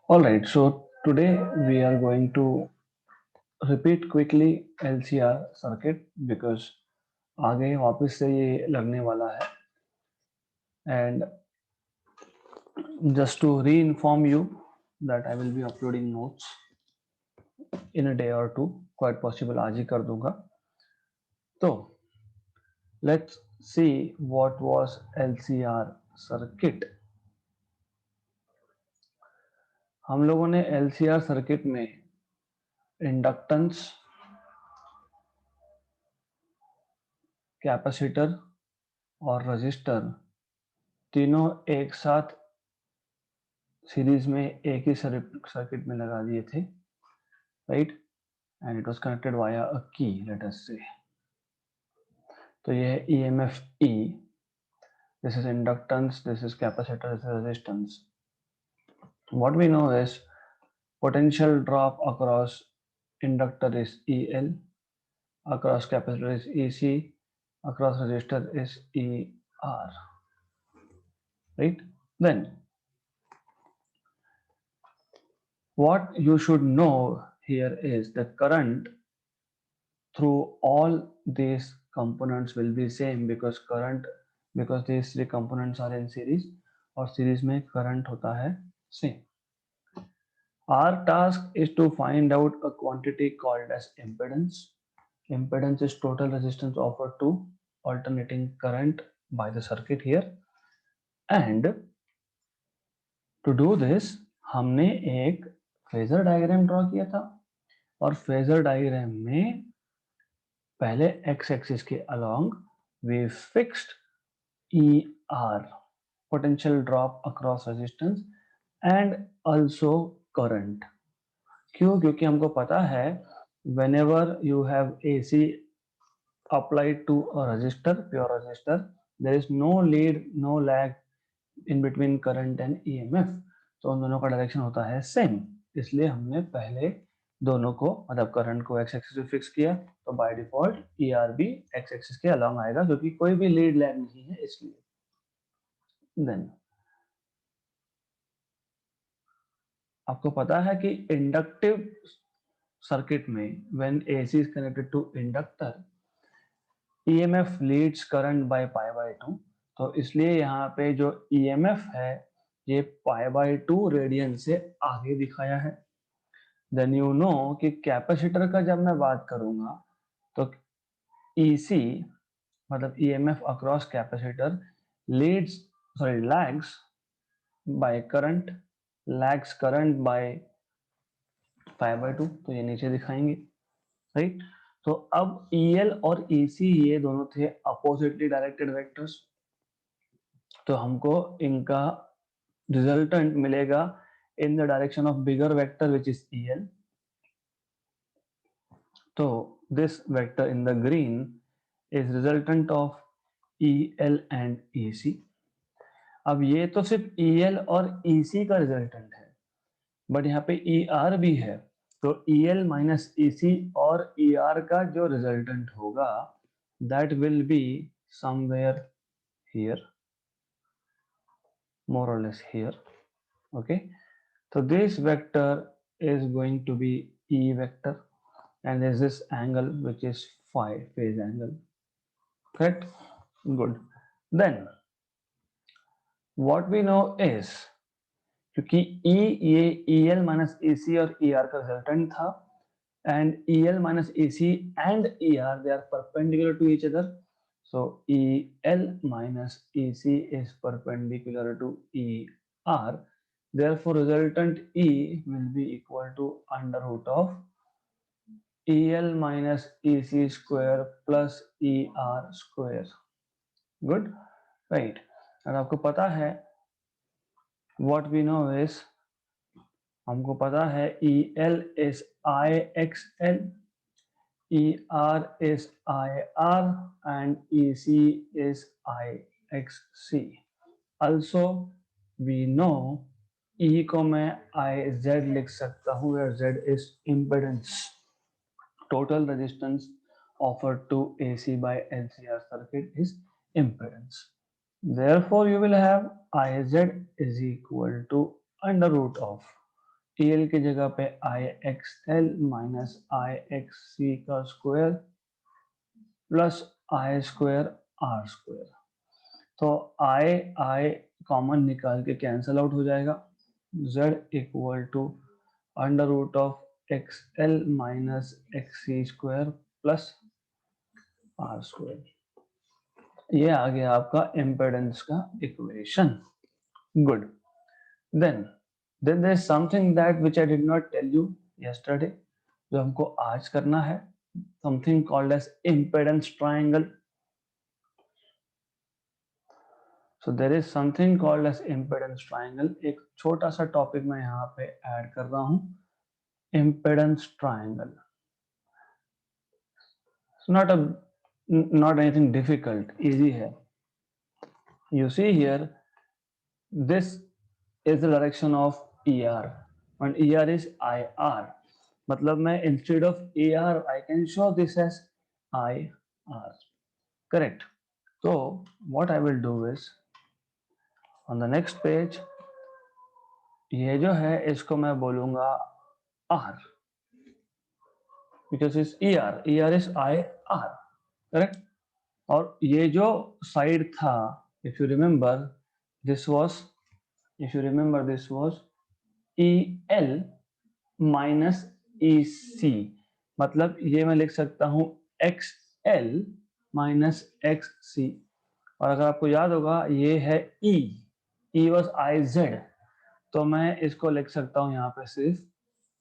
All right, so today we are going to repeat quickly LCR circuit because आगे वापस से ये लगने वाला है and just to re-inform you that I will be uploading notes in a day or two, quite possible आज ही कर दूंगा. तो let's see what was LCR circuit. हम लोगों ने LCR सर्किट में इंडक्टेंस, कैपेसिटर और रजिस्टर तीनों एक साथ सीरीज में एक ही सर्किट में लगा दिए थे, right, and it was connected via a key, let us say. तो ये है EMF E, this is inductance, this is capacitor, this is resistance. What we know is potential drop across inductor is EL, across capacitor is EC, across register is ER, right. Then what you should know here is the current through all these components will be same because these three components are in series और series में current होता है same. Our task is to find out a quantity called as impedance. Impedance is total resistance offered to alternating current by the circuit here, and to do this हमने एक phasor diagram draw किया था और phasor diagram में पहले x axis के along we fixed E R, potential drop across resistance and also current. क्यों? क्योंकि हमको पता है whenever you have AC applied to a resistor, pure resistor, there is no lead, no lag in between current and EMF. तो उन दोनों का direction होता है सेम, इसलिए हमने पहले दोनों को मतलब करंट को एक्स एक्सिस पे फिक्स किया, तो बाय डिफॉल्ट ईआर भी एक्स एक्सिस के अलोंग आएगा क्योंकि कोई भी लीड लैग नहीं है इसलिए. देन आपको पता है कि इंडक्टिव सर्किट में when AC is connected to inductor EMF leads current by pi by 2, तो इसलिए यहाँ पे जो ईएमएफ है ये पाई बाय 2 रेडियन से आगे दिखाया है. देन यू नो कि कैपेसिटर का जब मैं बात करूंगा तो ईसी मतलब EMF across capacitor lags by current, lags current by 5/2, तो ये नीचे दिखाएंगे, राइट. तो अब ईएल और ईसी ये दोनों थे अपोजिटली डायरेक्टेड वेक्टर्स, तो हमको इनका रिजल्टेंट मिलेगा in the direction of bigger vector which is EL. तो this vector in the green is resultant of EL and EC. अब ये तो सिर्फ ईएल और ईसी का रिजल्टेंट है, बट यहाँ पे ईआर भी है, तो ईएल माइनस ईसी और ईआर का जो रिजल्टेंट होगा that will be somewhere here, more or less here. Okay, so this vector is going to be E vector, and there's this angle which is phi, phase angle, correct? Good. Then what we know is क्योंकि E ये EL minus EC और ER का resultant था, and EL minus EC and ER they are perpendicular to each other, so EL minus EC is perpendicular to ER, therefore resultant E will be equal to under root of EL minus EC square plus ER square. Good, right. और आपको पता है what we know is हमको पता है EL is IXL, ER is IR and EC is IXC. Also we know E को मैं IZ लिख सकता हूँ where Z is impedance, total resistance offered to AC by LCR circuit is impedance. Therefore you will have IZ is equal to under root of L की जगह पे I X L minus I X C का square plus I square R square. तो I common निकाल के cancel out हो जाएगा। z equal to under root of X L minus X C square plus R square. ये आ गया आपका इम्पेडेंस का equation. Good. Then there is something that which I did not tell you yesterday, जो हमको आज करना है, something called as impedance triangle. So there is something called as impedance triangle. एक छोटा सा टॉपिक मैं यहाँ पे ऐड कर रहा हूँ, impedance triangle. Not not anything difficult, easy है। You see here, this is the direction of ER and ER is IR. मतलब मैं instead of AR I can show this as IR. Correct. So what I will do is on the next page, ये जो है इसको मैं बोलूंगा R because it's ER. ER is IR. Correct. और ये जो साइड था, if you remember, this was EL minus EC। मतलब ये मैं लिख सकता हूं XL माइनस XC। और अगर आपको याद होगा ये है E वॉज IZ, तो मैं इसको लिख सकता हूं यहाँ पे सिर्फ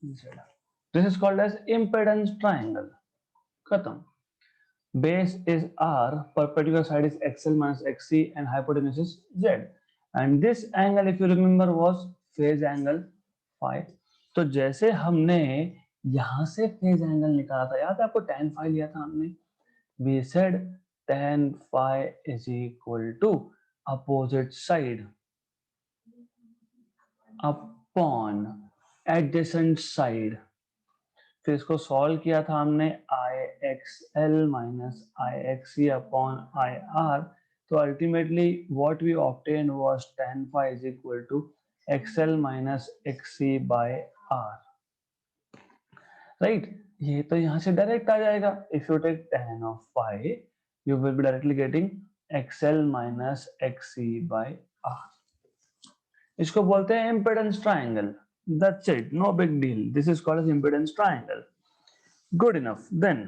Z। This is called as impedance triangle. खत्म। Base is R, perpendicular side is XL minus XC, and hypotenuse is Z. And this angle, if you remember, was phase angle phi. तो जैसे हमने यहां से फेज एंगल निकाला था, याद है आपको tan phi लिया था हमने, we said tan phi is equal to opposite side upon adjacent side। फिर इसको सॉल्व किया था हमने I X L minus I X C upon I R. तो ultimately what we obtain was tan phi is equal to xl minus xc by r, right. ये तो यहाँ से डायरेक्ट आ जाएगा। If you take tan of phi you will be directly getting xl minus xc by r। इसको बोलते हैं impedance triangle. That's it, no big deal, this is called as impedance triangle. Good enough. Then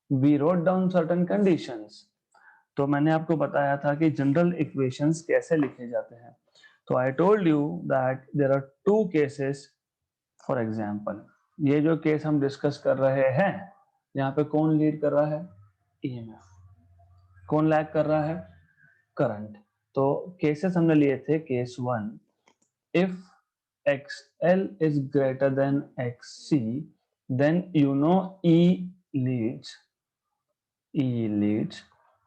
we wrote down certain conditions। तो मैंने आपको बताया था कि general equations कैसे लिखे जाते हैं। तो I told you that there are two cases. For example, ये जो केस हम डिस्कस कर रहे हैं, यहाँ पे कौन लीड कर रहा है? ईएमएफ। कौन लैग कर रहा है? करंट। तो केसेस हमने लिए थे, case 1, if XL is greater than XC, then you know leads,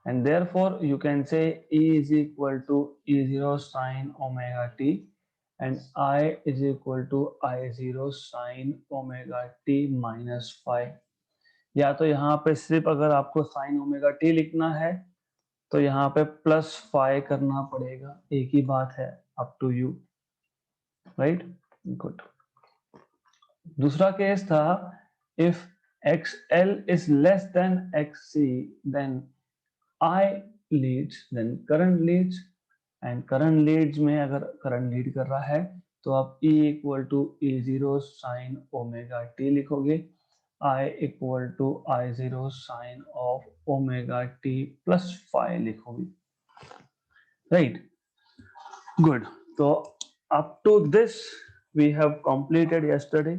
and therefore you can say E is equal to E0 sine omega t and I is equal to I0 sine omega t minus phi। या तो यहाँ पे सिर्फ अगर आपको sine omega T लिखना है तो यहाँ पे प्लस फाई करना पड़ेगा, एक ही बात है, up to you, right. Good. दूसरा केस था, इफ XL is less than XC, then I leads, then current leads, and current leads में अगर current lead कर रहा है तो आप E equal to E0 sin omega t लिखोगे, I equal to I0 sin of omega t plus phi लिखोगे, right? Good. तो up to this we have completed yesterday।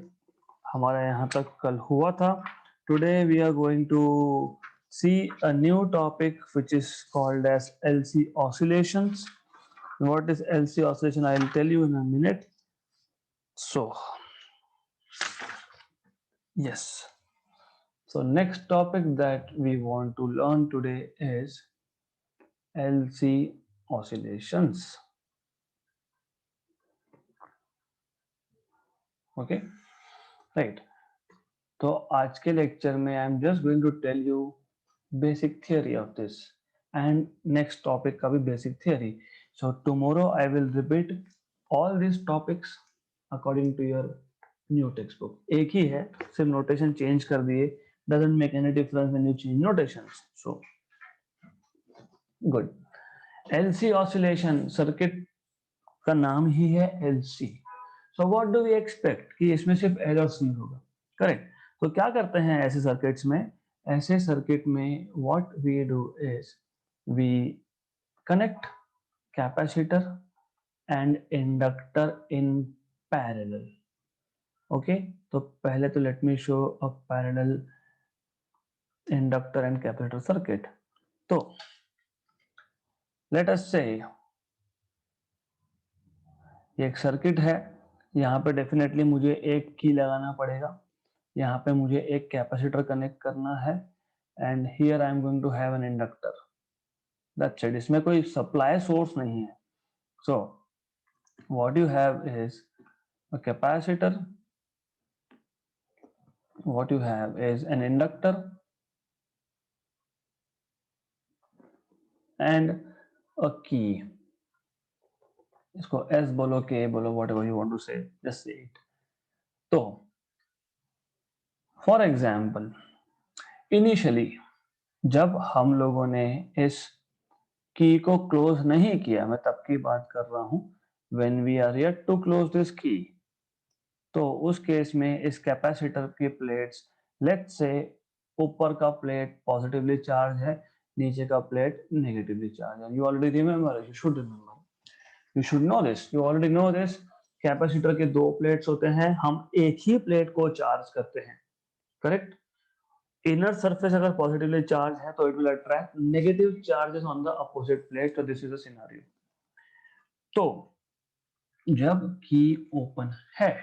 हमारा यहाँ तक कल हुआ था। Today we are going to see a new topic which is called as LC oscillations। What is LC oscillation? I will tell you in a minute। So yes, so next topic that we want to learn today is LC oscillations। Okay, right। तो आज के lecture में I am just going to tell you basic theory of this and next topic का भी basic theory. So tomorrow I will repeat all this topics according to your new text book, एक ही है, सिर्फ notation change कर दिए, doesn't make any difference when you change notations. So good. LC oscillation, circuit का नाम ही है LC. So what do we expect कि इसमें सिर्फ एल और सी होगा, करेक्ट. तो क्या करते हैं ऐसे सर्किट्स में, ऐसे सर्किट में what we do is we connect capacitor and inductor in parallel. Okay, तो पहले तो let me show a parallel inductor and capacitor circuit. तो लेट अस से ये एक सर्किट है, यहाँ पे डेफिनेटली मुझे एक की लगाना पड़ेगा, यहाँ पे मुझे एक कैपेसिटर कनेक्ट करना है, and here I am going to have an inductor. That's it. इसमें कोई सप्लाई सोर्स नहीं है. So what you have is a capacitor, what you have is an inductor and a key. इसको S बोलो, K बोलो, whatever you want to say, just say it. तो for example initially जब हम लोगों ने इस की को क्लोज नहीं किया, मैं तब की बात कर रहा हूं, when we are yet to close this key, तो उस केस में इस कैपेसिटर की प्लेट्स, लेट्स से ऊपर का प्लेट पॉजिटिवली चार्ज है, नीचे का प्लेट नेगेटिवली चार्ज है. You already remember, you should remember, you should know this, you already know this. Capacitor के दो प्लेट्स होते हैं, हम एक ही प्लेट को चार्ज करते हैं, करेक्ट. इनर सरफेस अगर पॉजिटिवली चार्ज है तो it will attract negative charges on the opposite plate. तो दिस इज द सिनेरियो. तो जब की ओपन है,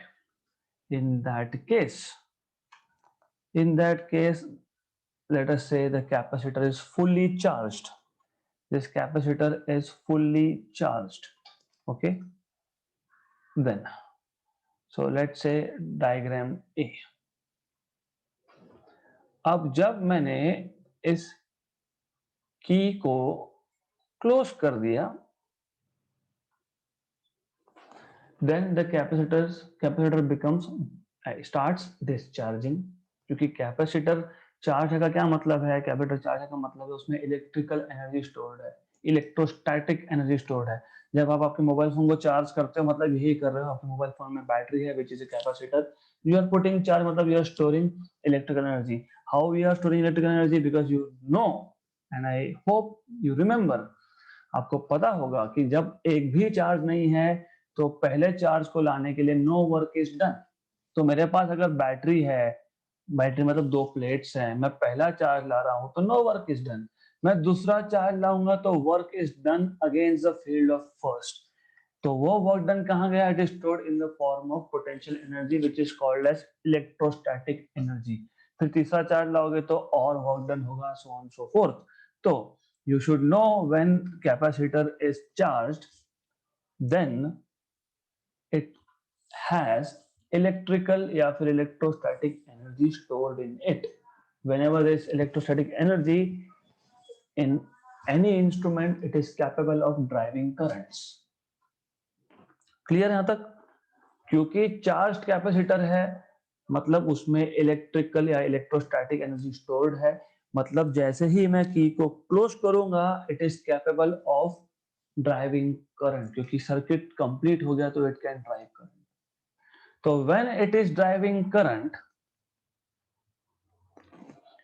in that case let us say the capacitor is fully charged. This capacitor is fully charged. Okay, then so let's say diagram A. अब जब मैंने इस की को क्लोज कर दिया, then the capacitor becomes starts discharging. क्योंकि कैपेसिटर चार्ज का क्या मतलब है, कैपेसिटर चार्ज का मतलब है उसमें इलेक्ट्रिकल एनर्जी स्टोर्ड है, इलेक्ट्रोस्टैटिक एनर्जी स्टोर्ड है. जब आप आपके मोबाइल फोन को चार्ज करते हो मतलब यही कर रहे हो, आपके मोबाइल फोन में बैटरी है which is a capacitor, you are putting charge, मतलब you are storing electrical energy. How we are storing electrical energy, because you know and I hope you remember, आपको पता होगा कि जब एक भी चार्ज नहीं है तो पहले चार्ज को लाने के लिए नो वर्क इज डन. तो मेरे पास अगर बैटरी है, बैटरी मतलब दो प्लेट्स हैं, मैं पहला चार्ज ला रहा हूं तो नो वर्क इज डन. मैं दूसरा चार्ज लाऊंगा तो work is done against the field of first. तो वो वर्क डन कहां गया, it is stored in the form of potential energy which is called as electrostatic energy. फिर तीसरा चार्ज लाओगे तो और वर्क डन होगा, सो ऑन सो फोर्थ. तो you should know when capacitor is charged, then it has electrical या फिर electrostatic energy stored in it. Whenever there is electrostatic energy in any instrument, it is capable of driving currents. Clear यहां तक? क्योंकि charge capacitor है मतलब उसमें electrical या electrostatic energy stored है, मतलब जैसे ही मैं की को क्लोज करूंगा it is capable of driving current, क्योंकि सर्किट कंप्लीट हो गया तो इट कैन ड्राइव करंट. तो when it is driving current,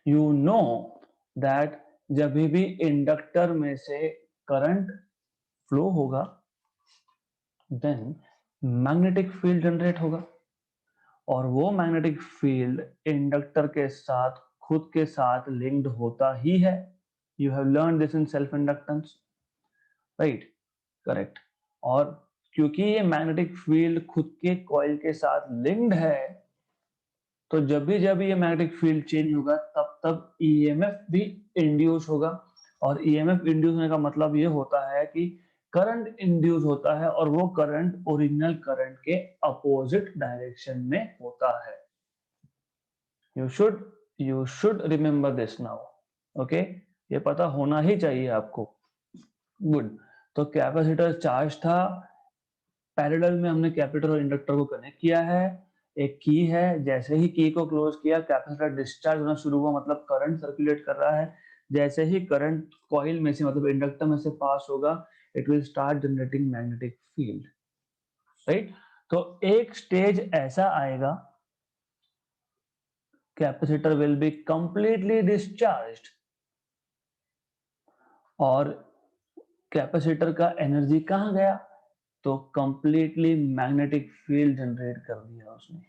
you know that जब भी इंडक्टर में से करंट फ्लो होगा देन मैग्नेटिक फील्ड जनरेट होगा, और वो मैग्नेटिक फील्ड इंडक्टर के साथ खुद के साथ लिंक्ड होता ही है. You have learn this in self inductance, right, correct. और क्योंकि ये मैग्नेटिक फील्ड खुद के कॉइल के साथ लिंक्ड है, तो जब ये मैग्नेटिक फील्ड चेंज होगा तब तब ईएमएफ भी इंड्यूस होगा. और ईएमएफ इंड्यूस होने का मतलब ये होता है कि करंट इंड्यूस होता है, और वो करंट ओरिजिनल करंट के अपोजिट डायरेक्शन में होता है. You should remember this now. Okay, ये पता होना ही चाहिए आपको. गुड. तो कैपेसिटर चार्ज था, पैरेलल में हमने कैपेसिटर और इंडक्टर को कनेक्ट किया है, एक की है, जैसे ही की को क्लोज किया कैपेसिटर डिस्चार्ज होना शुरू हुआ, मतलब करंट सर्कुलेट कर रहा है। जैसे ही करंट कॉइल में से मतलब इंडक्टर में से पास होगा, it will start generating magnetic field, right. तो एक स्टेज ऐसा आएगा, capacitor will be completely discharged और कैपेसिटर का एनर्जी कहां गया, तो कंप्लीटली मैग्नेटिक फील्ड जनरेट कर दिया उसने।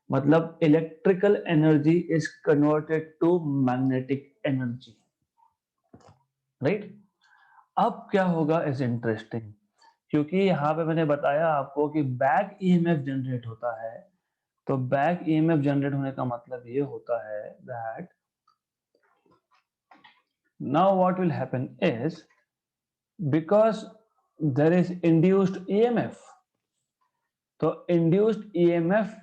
मतलब electrical energy is converted to magnetic energy, right. अब क्या होगा इज इंटरेस्टिंग, क्योंकि यहां पे मैंने बताया आपको कि बैक ईएमएफ जनरेट होता है। तो बैक ईएमएफ जनरेट होने का मतलब ये होता है that now what will happen is because there is induced EMF, तो इंड्यूस्ड ईएमएफ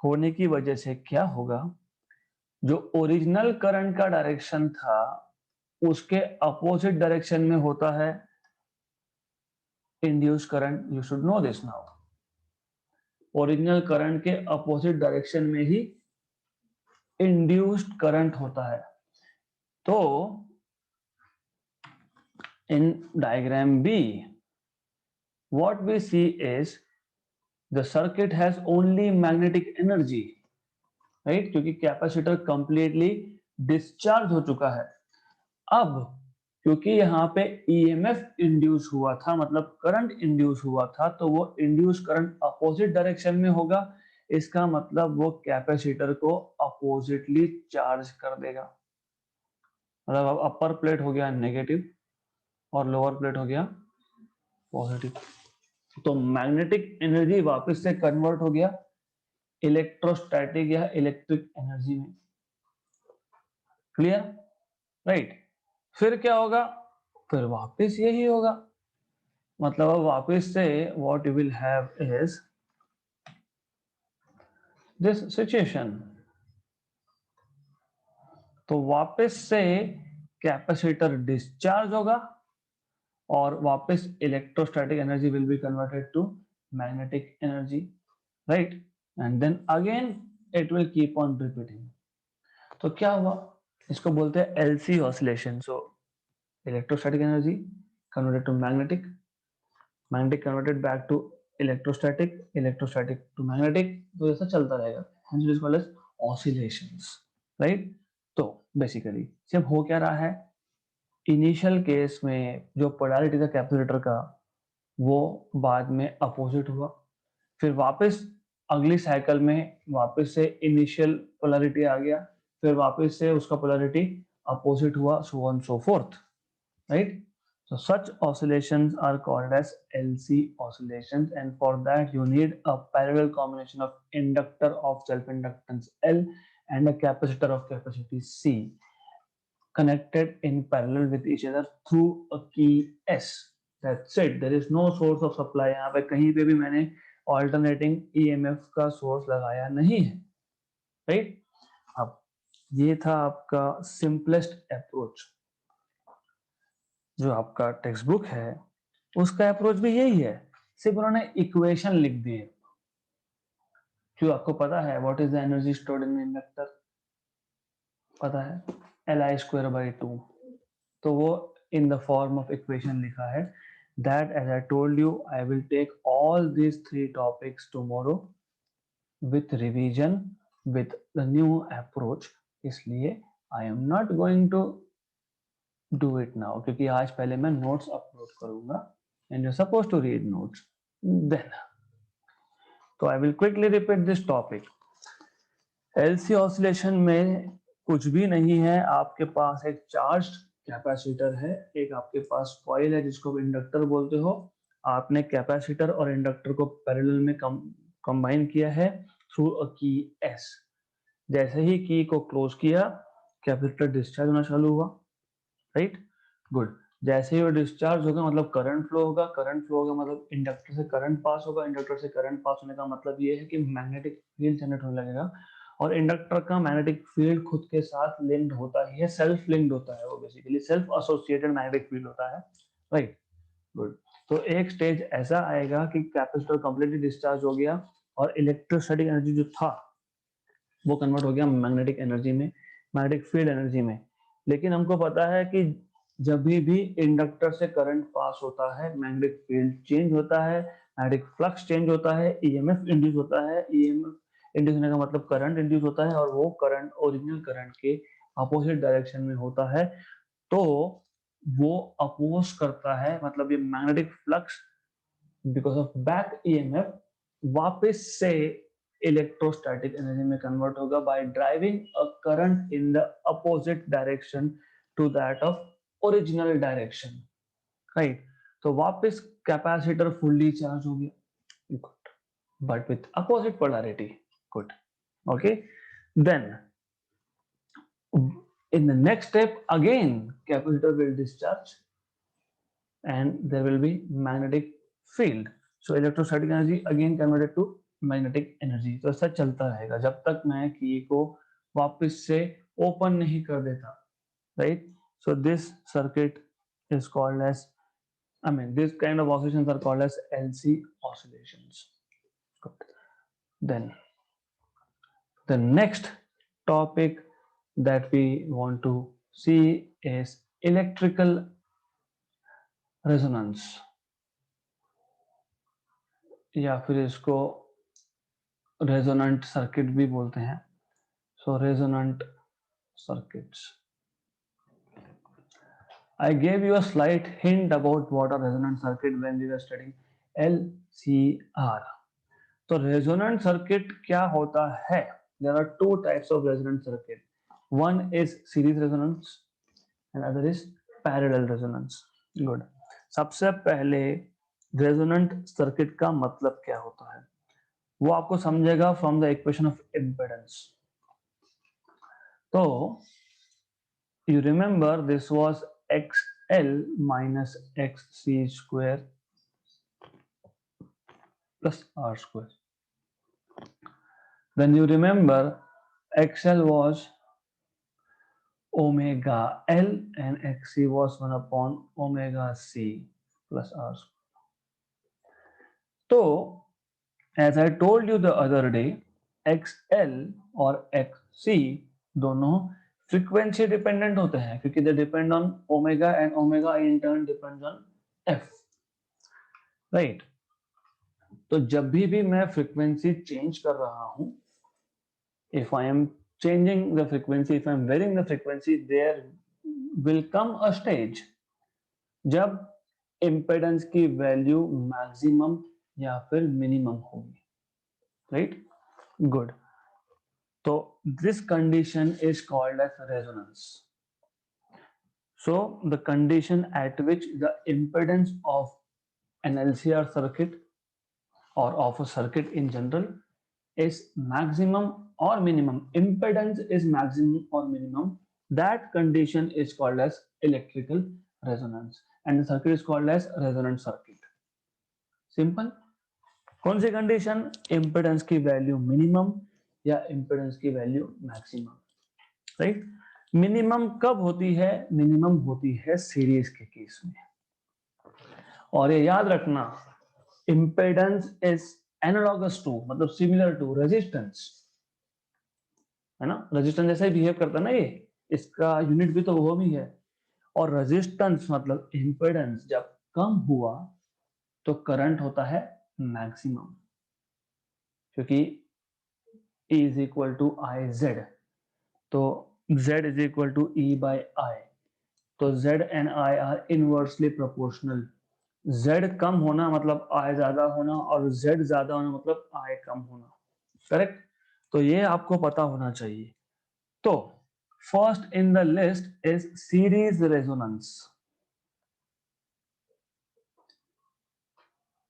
होने की वजह से क्या होगा, जो ओरिजिनल करंट का डायरेक्शन था उसके अपोजिट डायरेक्शन में होता है induce current. You should know this now, original current के अपोजिट डायरेक्शन में ही इंड्यूस्ड करंट होता है। तो in diagram B what we see is the circuit has only magnetic energy, right, क्योंकि कैपेसिटर कंप्लीटली डिस्चार्ज हो चुका है। अब क्योंकि यहाँ पे ईएमएफ इंड्यूस हुआ था, मतलब करंट इंड्यूस हुआ था, तो वो इंड्यूस करंट अपोजिट डायरेक्शन में होगा। इसका मतलब वो कैपेसिटर को अपोजिटली चार्ज कर देगा। मतलब अब अपर प्लेट हो गया नेगेटिव और लोअर प्लेट हो गया पॉजिटिव, तो मैग्नेटिक एनर्जी वापस से कन्वर्ट हो गया इलेक्ट्रोस्टैटिक या इलेक्ट्रिक एनर्जी में। Clear, right. फिर क्या होगा, फिर वापस यही होगा, मतलब अब वापस से what you will have is this situation. तो वापस से कैपेसिटर डिस्चार्ज होगा और वापस electrostatic energy will be converted to magnetic energy, right, and then again it will keep on repeating. तो क्या हुआ, इसको बोलते हैं LC oscillation. So electrostatic energy converted to magnetic, magnetic converted back to electrostatic, electrostatic to magnetic, तो ऐसा चलता रहेगा, hence it is called as oscillations, right. तो बेसिकली सिर्फ हो क्या रहा है, इनिशियल केस में जो पोलैरिटी था कैपेसिटर का वो बाद में अपोजिट हुआ, फिर वापस अगली साइकिल में वापस से इनिशियल पोलैरिटी आ गया, फिर वापस से उसका पोलैरिटी अपोजिट हुआ, सो on so fourth, right? So such oscillations are called as LC oscillations, and for that you need a parallel combination of inductor of self-inductance L and a capacitor of capacity C connected in parallel with each other through a key S. That's it. There is no source of supply. यहाँ पे कहीं पे भी मैंने alternating EMF का source लगाया नहीं है, right? अब ये था आपका simplest approach। जो आपका टेक्स्ट बुक है उसका अप्रोच भी यही है, सिर्फ उन्होंने इक्वेशन लिख दी है। क्यों, आपको पता है what is the energy stored in inductor, पता है, Li²/2, तो वो in the form of equation लिखा है। That as I told you I will take all these 3 topics tomorrow with revision with the new approach, इसलिए I am not going to do it now, क्योंकि आज पहले मैं notes upload करूंगा and you suppose to read notes then. तो I will quickly repeat this topic. LC oscillation में कुछ भी नहीं है, आपके पास एक चार्ज कैपेसिटर है, एक आपके पास कॉइल है जिसको इंडक्टर बोलते हो, आपने कैपेसिटर और इंडक्टर को पैरेलल में कंबाइन किया है थ्रू अ की एस। जैसे ही की को क्लोज किया कैपेसिटर डिस्चार्ज होना चालू हुआ, राइट, गुड। जैसे ही वो डिस्चार्ज होगा मतलब करंट फ्लो होगा, करंट फ्लो होगा मतलब इंडक्टर से करंट पास होगा, इंडक्टर से करंट पास होने का मतलब ये है कि मैग्नेटिक फील्ड जनरेट होने लगेगा, और इंडक्टर का मैग्नेटिक फील्ड खुद के साथ लिंक्ड होता ही है, सेल्फ लिंक्ड होता है, वो basically self associated magnetic field होता है, राइट, गुड। तो एक स्टेज ऐसा आएगा कि कैपेसिटर कंप्लीटली डिस्चार्ज हो गया और इलेक्ट्रोस्टैटिक एनर्जी जो था वो कन्वर्ट हो गया मैग्नेटिक एनर्जी में, मैग्नेटिक फील्ड एनर्जी में। लेकिन हमको पता है कि जब भी इंडक्टर से करंट पास होता है मैग्नेटिक फील्ड चेंज होता है, मैग्नेटिक फ्लक्स चेंज होता है, ईएमएफ इंड्यूस होता है। ईएमएफ इंड्यूस होने का मतलब करंट इंड्यूस होता है और वो करंट ओरिजिनल करंट के अपोजिट डायरेक्शन में होता है। तो वो अपोज करता है, मतलब ये magnetic flux because of back EMF वापस से इलेक्ट्रोस्टैटिक एनर्जी में कन्वर्ट होगा by driving a current in the opposite direction to that of original direction, right. तो वापस कैपेसिटर फुल्ली चार्ज हो गया, good, but with opposite polarity, good, okay. Then in the next step again capacitor will discharge and there will be magnetic field, so electrostatic energy again converted to magnetic energy। तो ऐसा चलता रहेगा जब तक मैं की को वापस से ओपन नहीं कर देता, right? So this circuit is called as, I mean this kind of oscillations are called as LC oscillations, good। Then the next topic that we want to see is electrical resonance, या फिर इसको resonant circuit भी बोलते हैं। So resonant circuits, I gave you a slight hint about what a resonant circuit when we were studying LCR। तो resonant circuit क्या होता है? There are two types of resonant circuit. One is series resonance and other is parallel resonance, good। सबसे पहले resonant circuit का मतलब क्या होता है वो आपको समझेगा from the equation of impedance. तो you remember this was XL minus XC square plus R square। Then you remember XL was omega L and XC was 1 upon omega C plus R square। So as I told you the other day, XL और XC दोनों frequency dependent होते हैं क्योंकि they depend on omega and omega in turn depends on F, right. तो जब भी मैं frequency change कर रहा हूं, if I am changing the frequency, if I am varying the frequency, there will come a stage जब impedance की value maximum या फिर मिनिमम होगी, right, good. So this condition is called as resonance। So the condition at which the impedance of an LCR circuit or of a circuit in general is maximum or minimum, impedance is maximum or minimum, that condition is called as electrical resonance and the circuit is called as resonant circuit। Simple। कौन सी condition? Impedance की value minimum या impedance की value maximum, right. Minimum कब होती है? Minimum होती है series के केस में। और ये याद रखना, इंपेडेंस इज एनालॉगस टू, मतलब सिमिलर टू रेजिस्टेंस, है ना। रेजिस्टेंस जैसे ही बिहेव करता है ना, ये इसका यूनिट भी तो वो भी है। और रेजिस्टेंस मतलब इंपेडेंस जब कम हुआ तो करंट होता है मैक्सिमम, क्योंकि E is equal to IZ, तो Z is equal to E by I, तो Z and I are inversely proportional। Z कम होना मतलब I ज्यादा होना और Z ज्यादा होना मतलब I कम होना, करेक्ट। तो ये आपको पता होना चाहिए। तो first in the list is series resonance,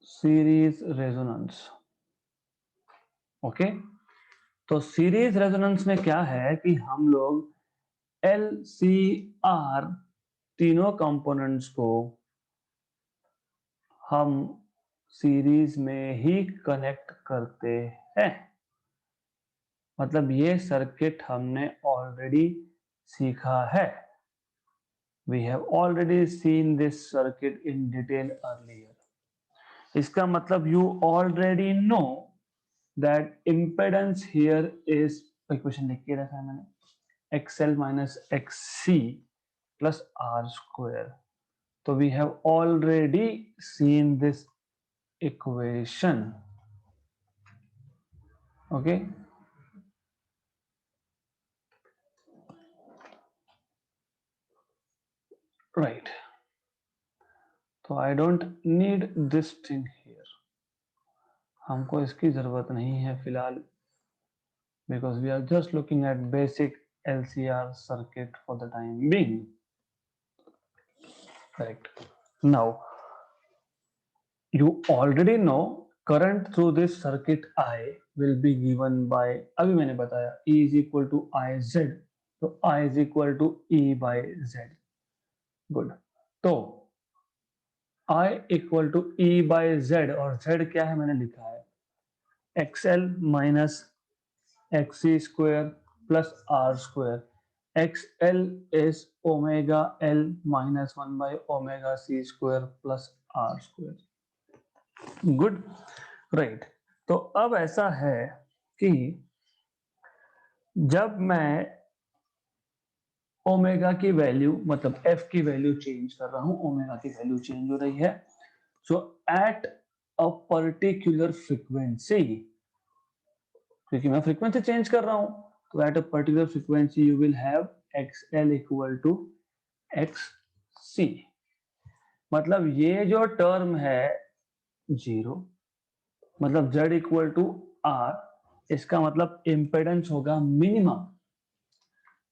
series resonance, okay. तो सीरीज रेजोनेंस में क्या है कि हम लोग LCR तीनों कंपोनेंट्स को हम सीरीज में ही कनेक्ट करते हैं। मतलब ये सर्किट हमने ऑलरेडी सीखा है, we have already seen this circuit in detail earlier। इसका मतलब you already know that impedance here is, equation लिख के रखा है मैंने, XL minus XC plus R square. So we have already seen this equation. Okay. Right. So I don't need this thing here. हमको इसकी जरूरत नहीं है फिलहाल, because we are just looking at basic LCR circuit for the time being. Correct. Now you already know current through this circuit I will be given by, अभी मैंने बताया E is equal to IZ, तो I is equal to E by Z. Good. तो I equal to E by Z, और Z क्या है मैंने लिखा है XL minus XC square plus R square. XL is omega L minus 1 by omega C square plus R square. Good. Right. तो अब ऐसा है कि जब मैं ओमेगा की वैल्यू, मतलब F की वैल्यू चेंज कर रहा हूं, ओमेगा की वैल्यू चेंज हो रही है. So at a particular frequency, क्योंकि मैं फ्रीक्वेंसी चेंज कर रहा हूं, तो at a particular frequency you will have XL equal to XC. मतलब ये जो टर्म है जीरो, मतलब Z इक्वल टू R, इसका मतलब इम्पेडेंस होगा मिनिमम.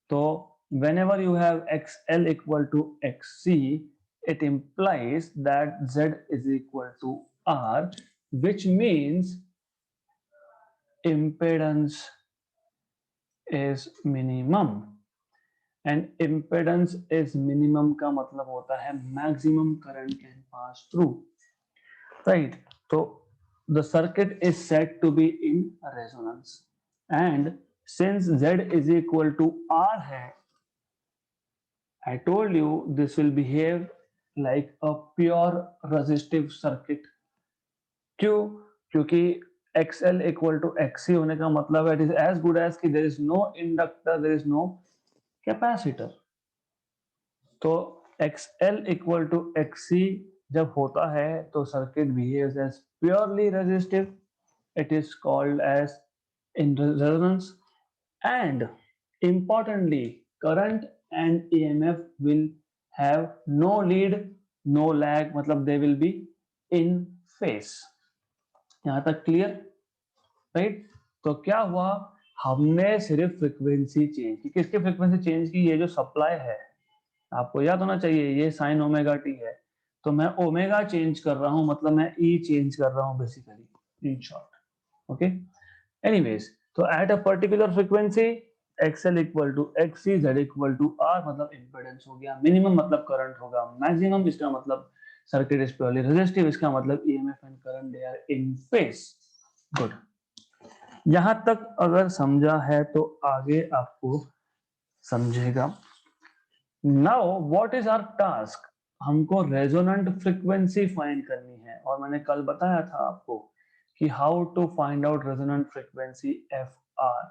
तो whenever you have XL equal to XC, it implies that Z is equal to R, which means impedance is minimum. And impedance is minimum का मतलब होता है maximum current can pass through. Right? So the circuit is said to be in resonance. And since Z is equal to R है, I told you this will behave like a pure resistive circuit. क्यों? क्योंकि XL equal to XC होने का मतलब है it is as good as कि there is no inductor, there is no capacitor. तो XL equal to XC जब होता है तो circuit behaves as purely resistive. It is called as in resonance. And importantly, current and EMF will have no lead, no lag, मतलब they will be in phase. यहाँ तक clear? Right. तो क्या हुआ, हमने सिर्फ फ्रीक्वेंसी चेंज की. किसकी फ्रीक्वेंसी चेंज की? ये जो सप्लाई है, आपको याद होना चाहिए ये साइन ओमेगा टी है, तो मैं ओमेगा चेंज कर रहा हूं, मतलब मैं ई चेंज कर रहा हूं basically, in short. Okay. Anyways, तो at a particular frequency XL equal to XC, Z equal to R, मतलब इंपेडेंस हो गया मिनिमम, मतलब करंट होगा मैक्सिमम. इसका मतलब सर्किट इज प्योरली रेजिस्टिव, इसका मतलब EMF and current they are in phase. Good. यहां तक अगर समझा है तो आगे आपको समझेगा. Now what is our task? हमको रेजोनेंट फ्रीक्वेंसी फाइंड करनी है, और मैंने कल बताया था आपको कि how to find out resonant frequency FR.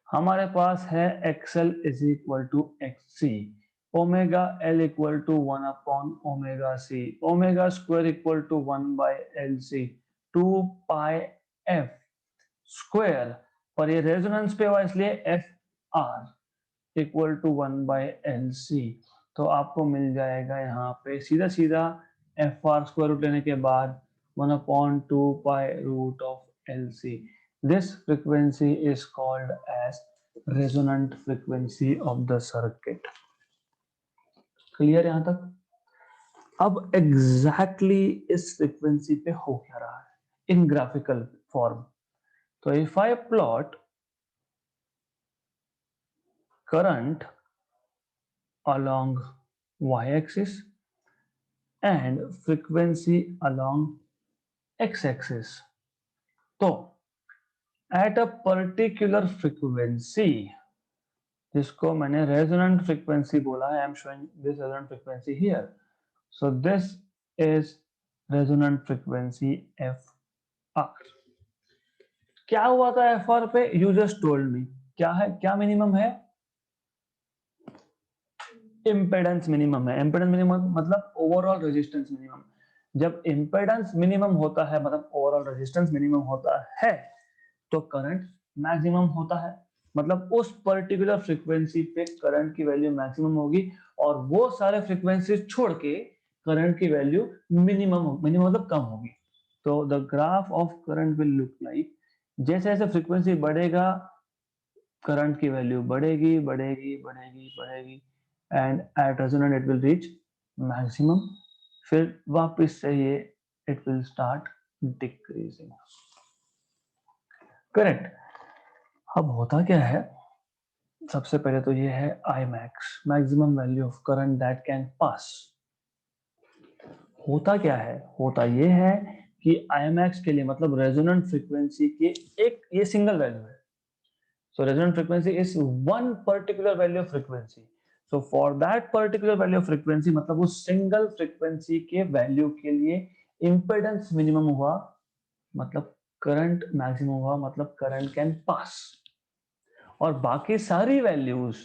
हमारे पास है XL is equal to XC, omega L equal to 1 upon omega C, omega square equal to 1 by LC, 2 pi F square, और ये रेजोनेंस पे हुआ इसलिए FR equal to 1 by LC. तो आपको मिल जाएगा यहाँ पे सीधा सीधा FR स्क्वायर रूट लेने के बाद 1 upon 2 pi root of LC. This frequency is called as resonant frequency of the circuit. Clear यहां तक? अब एग्जैक्टली इस फ्रीक्वेंसी पे हो क्या रहा है इन ग्राफिकल फॉर्म. तो if I plot current along y-axis and frequency along x-axis, तो at a particular frequency, जिसको मैंने resonant frequency बोला है, I am showing this resonant frequency here. So this is resonant frequency F R. क्या हुआ था F R पे? You just told me. क्या है, क्या मिनिमम है? इम्पेडेंस मिनिमम है। इम्पेडेंस मिनिमम मतलब ओवरऑल रेजिस्टेंस मिनिमम। जब इम्पेडेंस मिनिमम होता है मतलब ओवरऑल रेजिस्टेंस मिनिमम होता है तो करंट मैक्सिमम होता है। मतलब उस पर्टिकुलर फ्रीक्वेंसी पे करंट की वैल्यू मैक्सिमम होगी और वो सारे फ्रीक्वेंसी छोड़ के करंट की वैल्यू मिनिमम मतलब कम होगी। तो the graph of current will look like, जैसे जैसे फ्रीक्वेंसी बढ़ेगा करंट की वैल्यू बढ़ेगी बढ़ेगी बढ़ेगी बढ़ेगी and at resonant it will reach maximum. फिर वापस से ये it will start decreasing. Correct. अब होता क्या है, सबसे पहले तो ये है I max, maximum value of current that can pass. होता क्या है, होता ये है कि आई मैक्स के लिए मतलब रेजोनेंट फ्रीक्वेंसी के एक ये सिंगल वैल्यू है। So resonant frequency is one particular value of frequency. So for that particular value of frequency मतलब उस single frequency के value के लिए impedance minimum हुआ मतलब current maximum हुआ मतलब current can pass। और बाकी सारी values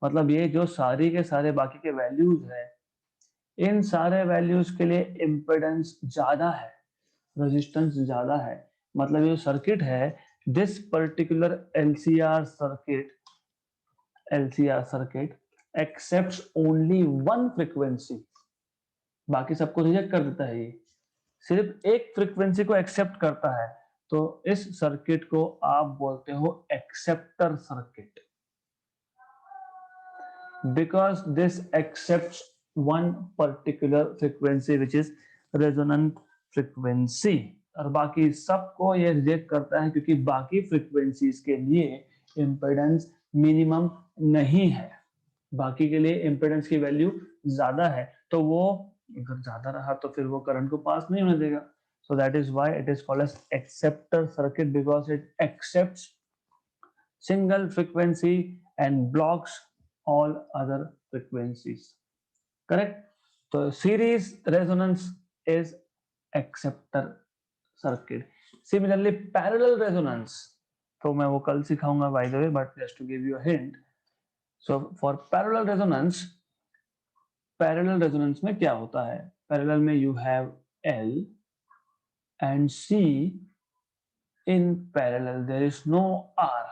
मतलब ये जो सारी के सारे बाकी के values है, इन सारे values के लिए impedance ज्यादा है, resistance ज्यादा है। मतलब ये सर्किट है, this particular LCR circuit accepts only one frequency। बाकी सबको रिजेक्ट कर देता है, ये सिर्फ एक फ्रीक्वेंसी को एक्सेप्ट करता है। तो इस सर्किट को आप बोलते हो acceptor circuit, because this accepts one particular frequency which is resonant frequency. और बाकी सबको ये रिजेक्ट करता है क्योंकि बाकी फ्रीक्वेंसीज के लिए इम्पेडेंस मिनिमम नहीं है, बाकी के लिए इम्पेडेंस की वैल्यू ज्यादा है। तो वो अगर ज्यादा रहा तो फिर वो करंट को पास नहीं होने देगा। So that is why it is called as acceptor circuit, because it accepts single frequency and blocks all other frequencies। Correct? तो series resonance is acceptor circuit। Similarly parallel resonance, तो मैं वो कल सिखाऊंगा by the way, but just to give you a hint। So for parallel resonance में क्या होता है, parallel में you have L and C in parallel, there is no R।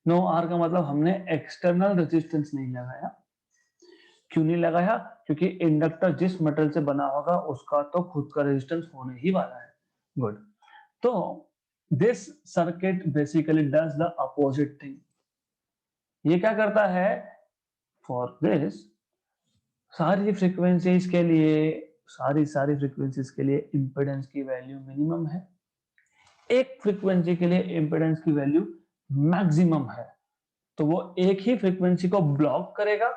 No R का मतलब हमने एक्सटर्नल रेजिस्टेंस नहीं लगाया। क्यों नहीं लगाया? क्योंकि इंडक्टर जिस मेटल से बना होगा उसका तो खुद का रेजिस्टेंस होने ही वाला है। गुड। तो this circuit basically does the opposite thing. ये क्या करता है, फॉर दिस सारी फ्रीक्वेंसीज के लिए सारी फ्रीक्वेंसीज के लिए इंपेडेंस की वैल्यू मिनिमम है, एक फ्रीक्वेंसी के लिए इंपेडेंस की वैल्यू मैक्सिमम है। तो वो एक ही फ्रीक्वेंसी को ब्लॉक करेगा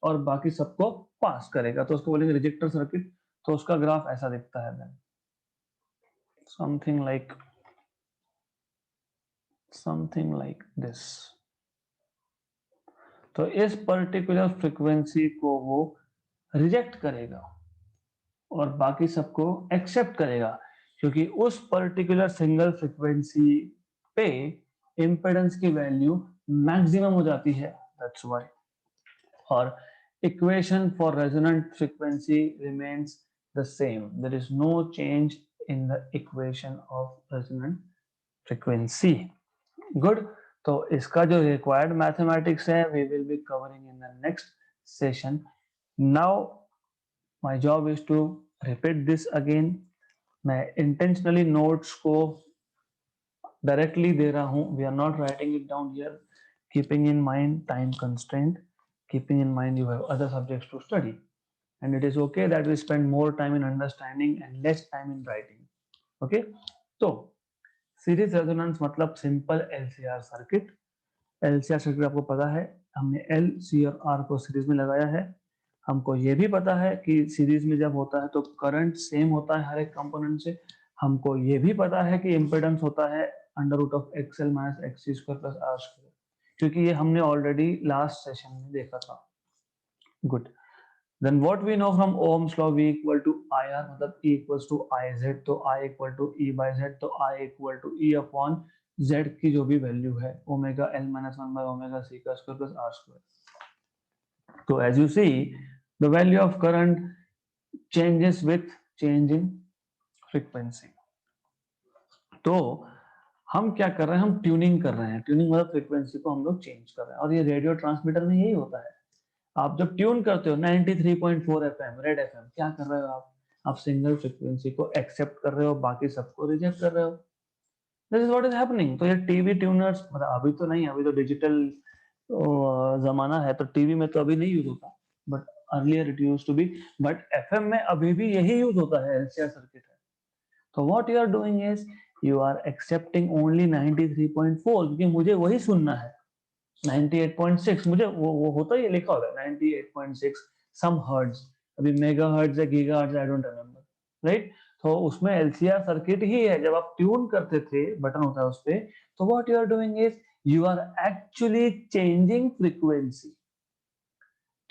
और बाकी सबको पास करेगा, तो उसको बोलेंगे रिजेक्टर सर्किट। तो उसका ग्राफ ऐसा दिखता है, देन समथिंग लाइक दिस। तो इस पर्टिकुलर फ्रीक्वेंसी को वो रिजेक्ट करेगा और बाकी सबको एक्सेप्ट करेगा, क्योंकि उस पर्टिकुलर सिंगल फ्रीक्वेंसी पे इंपेडेंस की वैल्यू मैक्सिमम हो जाती है, दैट्स व्हाई। और equation for resonant frequency remains the same, there is no change in the equation of resonant frequency। good। तो इसका जो required mathematics है we will be covering in the next session। now my job is to repeat this again। मैं intentionally notes को directly दे रहा हूँ, we are not writing it down here, keeping in mind time constraint, keeping in mind you have other subjects to study, and it is okay that we spend more time in understanding and less time in writing। okay। तो series resonance मतलब simple LCR circuit. LCR circuit आपको पता है, हमने L C और are को series में लगाया है। हमको ये भी पता है कि सीरीज में जब होता है तो करंट सेम होता है हर एक कंपोनेंट से। हमको ये भी पता है कि इम्पेडेंस होता है under root of XL minus XC square plus R square, क्योंकि ये हमने ऑलरेडी लास्ट सेशन में देखा था। Good. Then what we know from Ohm's law, V equal to IR, मतलब E equals to IZ, तो I equal to E by Z, तो I equal to E upon Z की जो भी value है omega L minus 1 by omega C का square plus R square. तो as you see, the value of current changes with change in frequency. तो हम क्या कर रहे हैं, हम ट्यूनिंग कर रहे हैं. ट्यूनिंग मतलब फ्रीक्वेंसी को हम लोग चेंज कर रहे हैं, और ये रेडियो ट्रांसमीटर में यही होता है. आप जब ट्यून करते हो 93.4 एफएम, रेड एफएम, क्या कर रहे हो आप सिंगल फ्रीक्वेंसी को एक्सेप्ट कर रहे हो, बाकी सबको रिजेक्ट कर रहे हो. This is what is happening. तो ये टीवी ट्यूनर्स, मतलब अभी तो नहीं, अभी तो डिजिटल जमाना है, तो टीवी में तो अभी नहीं यूज होता, but earlier it used to be. But FM में अभी भी यही यूज होता है, एलसीआर सर्किट है. तो what you are doing is you are accepting only 93.4, क्योंकि मुझे वही सुनना है. 98.6 मुझे वो होता ही लिखा होता है 98.6 सम हर्ट्ज, अभी मेगा हर्ट्ज या giga hertz, I don't remember, right. तो उसमें एलसीआर सर्किट ही है. जब आप ट्यून करते थे, बटन होता है उस पे, तो what you are doing is you are actually changing frequency.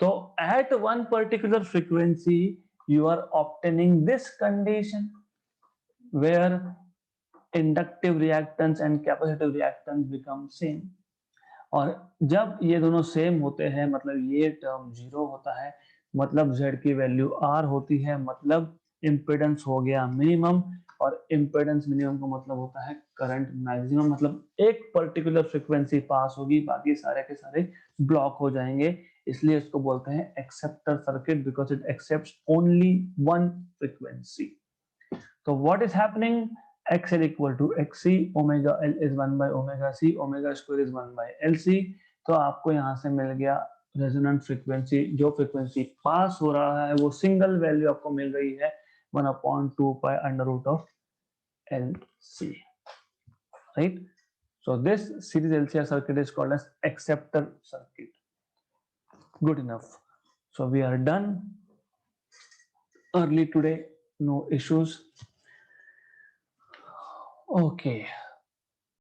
तो at one particular frequency you are obtaining this condition where inductive reactance and capacitive reactance become same. और जब ये दोनों सेम होते हैं, मतलब ये टर्म जीरो होता है, मतलब Z की वैल्यू R होती है, मतलब इम्पिडेंस हो गया मिनिमम, और इम्पिडेंस मिनिमम का मतलब होता है करंट मैक्सिमम. मतलब एक पर्टिकुलर फ्रीक्वेंसी पास होगी, बाकी सारे के सारे ब्लॉक हो जाएंगे. इसलिए इसको बोलते हैं acceptor circuit, because it accepts only one frequency. तो what is happening, XL equal to XC, omega L is 1 by omega C, omega square is 1 by LC. तो आपको यहाँ से मिल गया रेजोनेंट फ्रीक्वेंसी. जो फ्रीक्वेंसी पास हो रहा है वो सिंगल वैल्यू आपको मिल रही है 1/2 pi under root of LC, right? So this series LCR circuit is called as acceptor circuit. Good enough. So we are done early today, no issues. Okay.